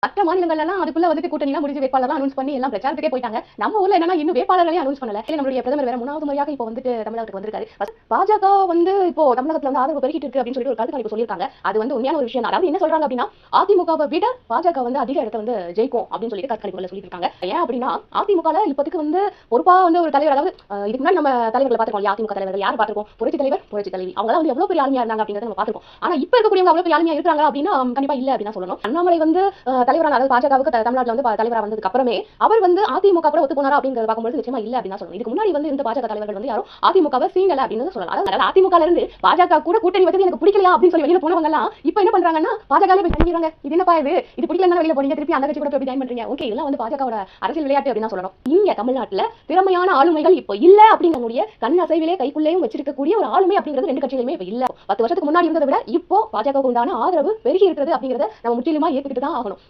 மற்ற மாநிலங்கள்லாம் அதுக்குள்ள வந்துட்டு கூட்டணிலாம் முடிஞ்சு வேட்பாளர்லாம் அனௌன்ஸ் பண்ணி எல்லாம் பிரச்சாரத்துக்கே போயிட்டாங்க. நம்ம ஊர்ல என்னன்னா இன்னும் வேட்பாளர்களே அனௌன்ஸ் பண்ணல. இல்ல நம்மளுடைய பிரதமர் வேற 3வது முறையாக இப்போ வந்துட்டு தமிழகத்துக்கு வந்திருக்காரு. பாஜக வந்து இப்போ தமிழகத்துல வந்து ஆதரவு பெருகிட்டு இருக்கு அப்படின்னு சொல்லி ஒரு கருத்து கணிப்பு சொல்லியிருக்காங்க. அது வந்து உண்மையான ஒரு விஷயம் தான். அதாவது என்ன சொல்றாங்க அப்படின்னா அதிமுகவை விட பாஜக வந்து அதிக இடத்தை வந்து ஜெயிக்கும் அப்படின்னு சொல்லிட்டு கருத்து கணிப்புல சொல்லியிருக்காங்க. ஏன் அப்படின்னா அதிமுகல இப்போதைக்கு வந்து பொறுப்பா வந்து ஒரு தலைவர், அதாவது இதுக்கு முன்னாடி நம்ம தலைவர்களை பார்த்திருக்கோம். அதிமுக தலைவர்கள் யார் பார்த்திருக்கோம்? புரட்சி தலைவர், புரட்சி தலைவி. அவங்க வந்து எவ்வளவு பெரிய ஆளுமையா இருந்தாங்க அப்படிங்கறத நம்ம பார்த்திருக்கோம். ஆனா இப்ப இருக்கக்கூடியவங்க அவ்வளவு பெரிய ஆளுமையா இருக்காங்க அப்படின்னா கண்டிப்பா இல்ல அப்படின்னு சொல்லணும். அண்ணாமலை வந்து தலைவரான, அதாவது பாஜகவுக்கு தமிழ்நாட்டுல வந்து தலைவரா வந்ததுக்கு அப்புறமே அவர் வந்து அதிமுக கூட ஒத்து போனாரா அப்படிங்கறத பார்க்கும்போது நிச்சயமா இல்ல அப்படின்னு சொல்லணும். இதுக்கு முன்னாடி வந்து இந்த பாஜக தலைவர்கள் வந்து யாரும் அதிமுகவை சீங்கல அப்படின்னு சொல்லலாம். அதாவது அதிமுக இருந்து பாஜக கூட கூட்டணி வச்சது எனக்கு பிடிக்கலையா அப்படின்னு சொல்லி வெளியில போனவங்க எல்லாம் இப்ப என்ன பண்றாங்கன்னா பாஜகவே போய் பண்ணிடுறாங்க. இது என்னப்பா இது பிடிக்கலன்னா வெளியில போறீங்க, திருப்பி அந்த கட்சி கூட போய் ஜாயின் பண்றீங்க. ஓகே, இதெல்லாம் வந்து பாஜகவோட அரசியல் விளையாட்டு அப்படின்னு சொல்லணும். இங்க தமிழ்நாட்டுல திறமையான ஆளுமைகள் இப்போ இல்ல அப்படிங்கக்கூடிய கண் அசைவிலே கைக்குள்ளேயும் வச்சிருக்கக்கூடிய ஒரு ஆளுமை அப்படிங்கிறது ரெண்டு கட்சிகளுமே இப்ப இல்ல. 10 வருஷத்துக்கு முன்னாடி இருந்ததை விட இப்போ பாஜகவுக்கு உண்டான ஆதரவு பெருகி இருக்கிறது அப்படிங்கறத நம்ம முற்றிலுமா ஏத்துக்கிட்டு தான் ஆகணும்.